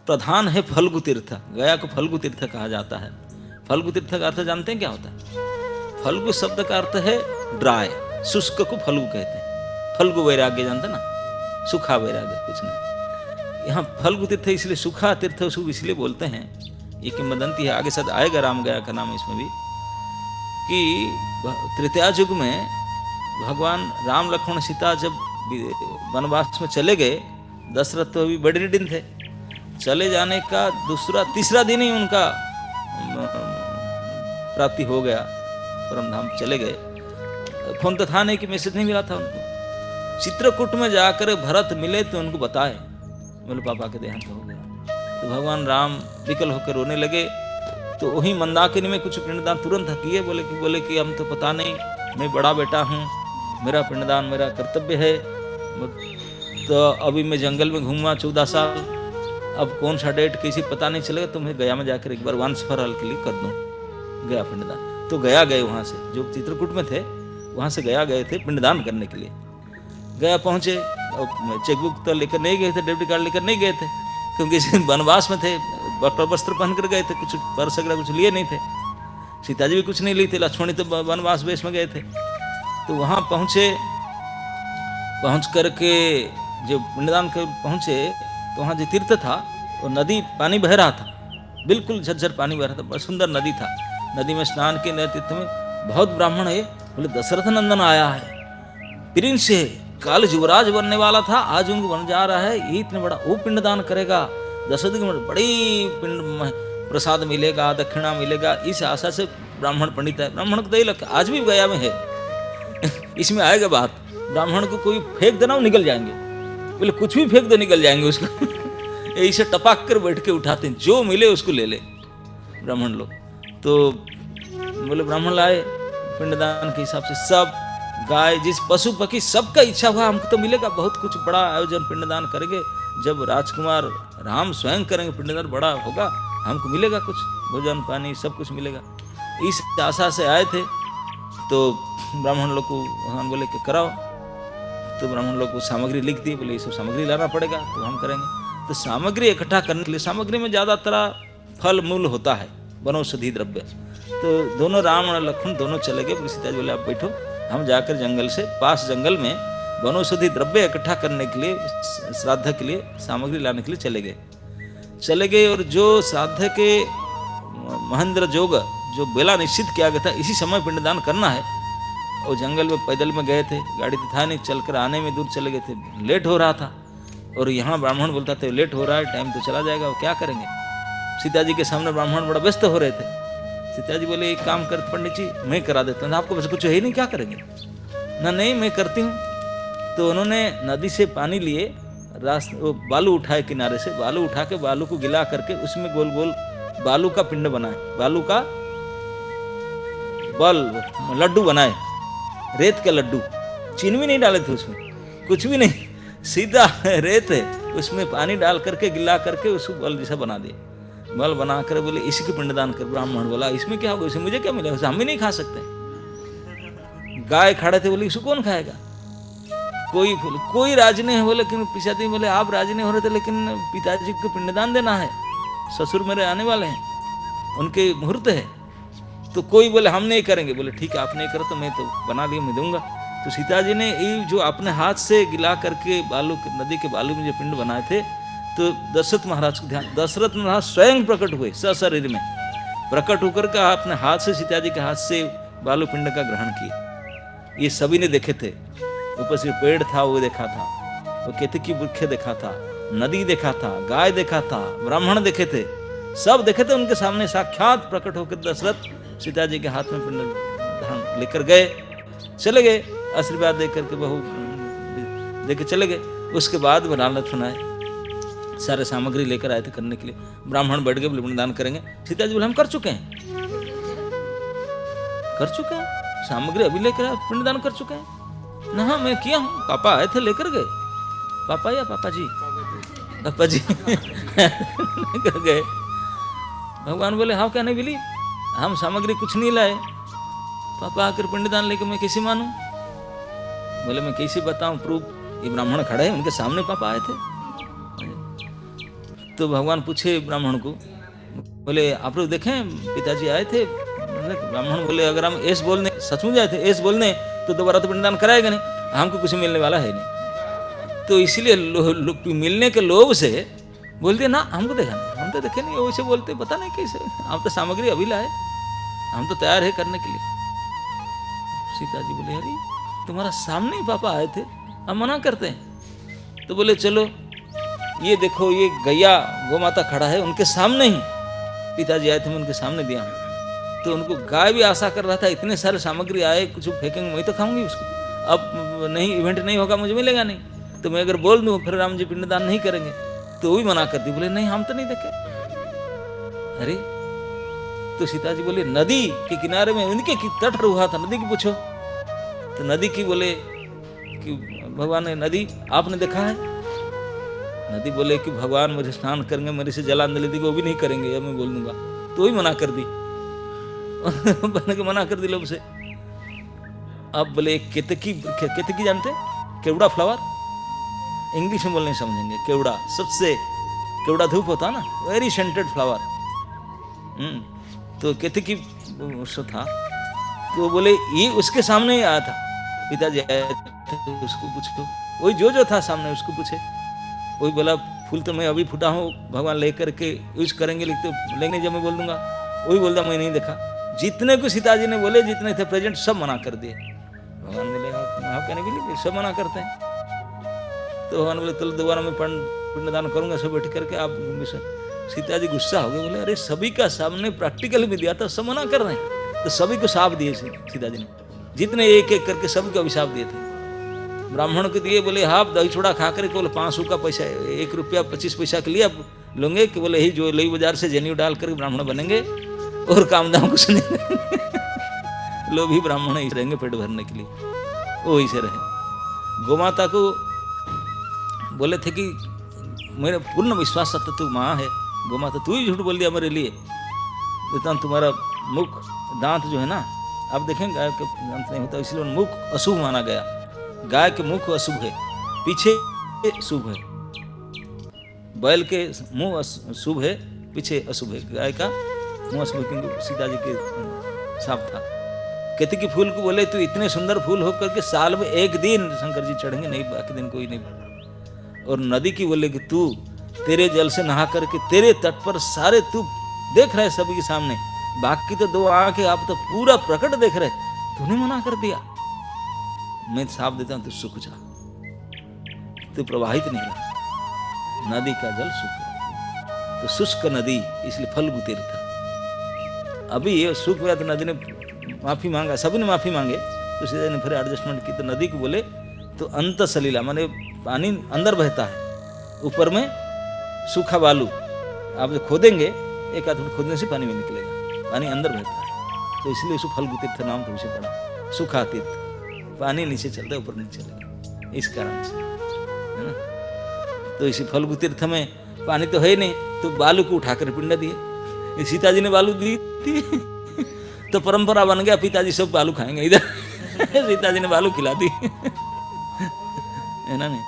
प्रधान है फल्गु तीर्थ। गया को फल्गु तीर्थ कहा जाता है। फल्गु तीर्थ का अर्थ जानते हैं क्या होता है? फल्गु शब्द का अर्थ है ड्राई, शुष्क को फल्गु कहते हैं। फल्गु वैराग्य जानते ना, सूखा वैराग्य कुछ नहीं। यहाँ फल्गु तीर्थ इसलिए सूखा तीर्थ उसको इसलिए बोलते हैं, ये किंवदंती है, आगे साथ आएगा राम गया का नाम इसमें भी, कि त्रेता युग में भगवान राम लक्ष्मण सीता जब वनवास में चले गए, दशरथ तो अभी बड़े दिन थे, चले जाने का दूसरा तीसरा दिन ही उनका प्राप्ति हो गया, परम धाम चले गए। फोन तो था नहीं कि मैसेज नहीं मिला था उनको। चित्रकूट में जाकर भरत मिले तो उनको बताए, बोले पापा के देहांत हो गया। तो भगवान राम विकल होकर रोने लगे। तो वही मंदाकिनी में कुछ पिंडदान तुरंत किए, बोले कि हम तो पता नहीं, मैं बड़ा बेटा हूँ, मेरा पिंडदान मेरा कर्तव्य है। तो अभी मैं जंगल में घूमा 14 साल, अब कौन सा डेट किसी पता नहीं चलेगा, तो मैं गया में जाकर एक बार वंश फरल के लिए कर दूँ गया पिंडदान। तो गया गए वहाँ से, जो चित्रकूट में थे वहाँ से गया गए थे पिंडदान करने के लिए। गया पहुँचे, चेकबुक तो लेकर नहीं गए थे, डेबिट कार्ड लेकर नहीं गए थे, क्योंकि वनवास में थे, वस्त्र पहन कर गए थे, कुछ पर्स वगैरह कुछ लिए नहीं थे। सीता जी भी कुछ नहीं ली थी, लक्ष्मण तो वनवास वेश में गए थे। तो वहाँ पहुँचे, पहुँच करके जब पिंडदान कर पहुँचे तो वहाँ जो तीर्थ था वो नदी पानी बह रहा था, बिल्कुल झरझर पानी बह रहा था, बहुत सुंदर नदी था। नदी में स्नान के नए तीर्थ में बहुत ब्राह्मण है, बोले दशरथ नंदन आया है, प्रिंस से कल युवराज बनने वाला था, आज उनको बन जा रहा है, ये इतना बड़ा वो पिंडदान करेगा, दशरथ की बड़ी पिंड प्रसाद मिलेगा, दक्षिणा मिलेगा, इस आशा से ब्राह्मण पंडित है। ब्राह्मण को तो लगता आज भी गया में है इसमें आएगा बात, ब्राह्मण को कोई फेंक देना वो निकल जाएंगे, बोले कुछ भी फेंक दे निकल जाएंगे उसको ऐसे टपाक कर बैठ के उठाते हैं, जो मिले उसको ले ले ब्राह्मण लोग। तो बोले ब्राह्मण लाए पिंडदान के हिसाब से, सब गाय जिस पशु पक्षी सबका इच्छा हुआ हमको तो मिलेगा, बहुत कुछ बड़ा आयोजन पिंडदान करेंगे, जब राजकुमार राम स्वयं करेंगे पिंडदान बड़ा होगा, हमको मिलेगा कुछ भोजन पानी सब कुछ मिलेगा, इस आशा से आए थे। तो ब्राह्मण लोग को भगवान बोले कि कराओ। तो ब्राह्मण लोग को सामग्री लिख दी, बोले ये सब सामग्री लाना पड़ेगा, तो हम करेंगे। तो सामग्री इकट्ठा करने के लिए, सामग्री में ज़्यादातर फल मूल होता है, वनौषधि द्रव्य। तो दोनों राम और लक्ष्मण दोनों चले गए, बोले सीता जी बोले आप बैठो, हम जाकर जंगल से पास जंगल में वनौषधि द्रव्य इकट्ठा करने के लिए, श्राद्ध के लिए सामग्री लाने के लिए चले गए। और जो श्राद्ध के महेंद्र जोग जो बेला निश्चित किया गया था, इसी समय पिंडदान करना है, और जंगल में पैदल में गए थे, गाड़ी तो था नहीं, चलकर आने में दूर चले गए थे, लेट हो रहा था। और यहाँ ब्राह्मण बोलता था लेट हो रहा है, टाइम तो चला जाएगा, क्या करेंगे। सीता जी के सामने ब्राह्मण बड़ा व्यस्त हो रहे थे। सीता जी बोले एक काम कर पंडित जी, मैं करा देता हूँ, आपको बस कुछ है ही नहीं, क्या करेंगे ना, नहीं मैं करती हूँ। तो उन्होंने नदी से पानी लिए, वो बालू उठाए, किनारे से बालू उठा के बालू को गिला करके उसमें गोल गोल बालू का पिंड बनाए, बालू का बल लड्डू बनाए, रेत के लड्डू, चीनी भी नहीं डाले थे उसमें, कुछ भी नहीं, सीधा रेत है, उसमें पानी डाल करके गिला करके उसको बल जैसा बना दिए। बल बना कर बोले इसी के पिंडदान कर। ब्राह्मण बोला इसमें क्या होगा, इसे मुझे क्या मिलेगा, उसे हम भी नहीं खा सकते। गाय खड़े थे, बोले इसको कौन खाएगा, कोई राजी नहीं है। बोले लेकिन पिताजी बोले आप राजी नहीं हो रहे थे, लेकिन पिताजी को पिंडदान देना है, ससुर मेरे आने वाले हैं, उनके मुहूर्त है। तो कोई बोले हम नहीं करेंगे, बोले ठीक है आप नहीं करो तो मैं तो बना लिया, मैं दूंगा। तो सीता जी ने ये जो अपने हाथ से गिला करके बालू नदी के बालू में जो पिंड बनाए थे, तो दशरथ महाराज को ध्यान, दशरथ महाराज स्वयं प्रकट हुए, सशरीर में प्रकट होकर के अपने हाथ से सीता जी के हाथ से बालू पिंड का ग्रहण किए। ये सभी ने देखे थे, ऊपर से पेड़ था वो देखा था, वो केतकी वृक्ष देखा था, नदी देखा था, गाय देखा था, ब्राह्मण देखे थे, सब देखे थे उनके सामने, साक्षात प्रकट होकर दशरथ सीता जी के हाथ में पिंड लेकर गए, चले गए, आशीर्वाद दे करके बहू देके चले गए। उसके बाद वरानत सुनाए, सारे सामग्री लेकर आए थे करने के लिए। ब्राह्मण बैठ गए, पिंडदान करेंगे। सीता जी बोले हम कर चुके हैं, सामग्री अभी लेकर आए, पिंडदान कर चुके हैं ना, हाँ मैं किया हूँ, पापा आए थे लेकर गए, पापा या पापा जी लेकर गए। भगवान बोले हाँ क्या नहीं मिली, हम सामग्री कुछ नहीं लाए, पापा आकर पिंडदान लेके मैं कैसे मानूं। बोले मैं कैसे बताऊं प्रूफ, ये ब्राह्मण खड़े हैं उनके सामने पापा आए थे। तो भगवान पूछे ब्राह्मण को, बोले आप लोग देखें पिताजी आए थे? ब्राह्मण बोले अगर हम ऐस बोलने सचमुच आए थे ऐस बोलने तो दोबारा तो पिंडदान कराएगा नहीं, हमको कुछ मिलने वाला है नहीं। तो इसलिए मिलने के लोभ से बोल दिया ना हमको देखा नहीं, हम तो देखे नहीं, वैसे बोलते पता नहीं कैसे, हम तो सामग्री अभी लाए, हम तो तैयार है करने के लिए। सीता जी बोले अरे तुम्हारा सामने ही पापा आए थे, हम मना करते हैं? तो बोले चलो ये देखो ये गैया गौ माता खड़ा है, उनके सामने ही पिताजी आए थे, मैं उनके सामने दिया हूँ। तो उनको गाय भी आशा कर रहा था, इतने सारे सामग्री आए, कुछ फेंकेंगे मैं तो खाऊंगी उसको, अब नहीं इवेंट नहीं होगा मुझे मिलेगा नहीं, तो मैं अगर बोल दूँ फिर राम जी पिंडदान नहीं करेंगे, तो वो भी मना कर दी। बोले नहीं हम तो नहीं देखे। अरे तो सीता जी बोले नदी के किनारे में उनके तट हुआ था, नदी की पूछो। तो नदी की बोले कि भगवान ने नदी आपने देखा है? नदी बोले कि भगवान मुझे स्नान करेंगे, मेरे से जलांजलि दी वो भी नहीं करेंगे, अब मैं बोल दूंगा, तो भी मना कर दी बन के मना कर दी लोग से। अब बोले केतकी जानते हैं? केवड़ा फ्लावर, इंग्लिश में बोलने समझेंगे, केवड़ा सबसे केवड़ा धूप होता ना, वेरी सेंटेड फ्लावर। तो केतकी था, तो बोले ये उसके सामने ही आया था, पिताजी आए थे उसको पूछो, वही जो था सामने उसको पूछे। वही बोला फूल तो मैं अभी फूटा हूँ, भगवान लेकर के यूज करेंगे, लेंगे जब मैं बोल दूंगा। वही बोलता मैं नहीं देखा। जितने को सीता जी ने बोले, जितने थे प्रेजेंट सब मना कर दिए। भगवान ने आप कहने के लिए सब मना करते हैं। तो भगवान बोले चलो दोबारा मैं पिंडदान करूंगा सब बैठ करके। आप सीता जी गुस्सा हो गए, बोले अरे सभी का सामने प्रैक्टिकल भी दिया था, सब मना कर रहे हैं। तो सभी को साफ दिए सीता जी ने, जितने एक एक करके सभी को अभिशाप दिए थे। ब्राह्मण को दिए, बोले हाँ दही चूड़ा खा कर केवल 5 का पैसा, 1 रुपया 25 पैसा के लिए आप लोगे कि बोले ही जो लई बाजार से जनेऊ डाल कर ब्राह्मण बनेंगे और काम दाम कुछ नहीं लोग ही ब्राह्मण ही रहेंगे पेट भरने के लिए, वो ही से रहे। गोमाता को बोले थे कि मेरा पूर्ण विश्वास था तू माँ है, गोमाता तू ही झूठ बोल दिया मेरे लिए, इतना तुम्हारा मुख दांत जो है ना, आप देखें गाय के दांत नहीं होता, इसलिए मुख अशुभ माना गया। गाय के मुख अशुभ है, पीछे शुभ है। बैल के मुंह शुभ है, पीछे अशुभ है। गाय का मुंह अशुभ, क्योंकि सीता जी के साफ था। केतकी फूल को बोले तू इतने सुंदर फूल होकर के साल में 1 दिन शंकर जी चढ़ेंगे, नहीं बाकी दिन कोई नहीं। और नदी की बोले कि तू तेरे जल से नहा करके तेरे तट पर सारे तू देख रहे सभी के सामने, बाकी तो 2 आंखें आप तो पूरा प्रकट देख रहे, तूने मना कर दिया। मैं साफ देता हूं तू सूख जा, तू प्रवाहित नहीं रहा, नदी का जल सूख, तो शुष्क नदी इसलिए फल्गु तीर्थ। अभी ये सूख गया तो नदी ने माफी मांगा, सभी ने माफी मांगे, तो सीधे ने फिर एडजस्टमेंट की। तो नदी को बोले तो अंत सलीला माने पानी अंदर बहता है, ऊपर में सूखा बालू, आप जो खोदेंगे 1 आध फुट खोदने से पानी में निकलेगा, पानी अंदर बहता है, तो इसलिए उसको फल्गु तीर्थ नाम तो उसे पड़ा, सूखा तीर्थ, पानी नीचे चलता है ऊपर नहीं चलेगा, इस कारण से है ना। तो इसी फल्गु तीर्थ में पानी तो है नहीं, तो बालू को उठाकर पिंड दिए। सीता जी ने बालू दी थी तो परंपरा बन गया, पिताजी सब बालू खाएंगे इधर सीता जी ने बालू खिला दी है ना नहीं।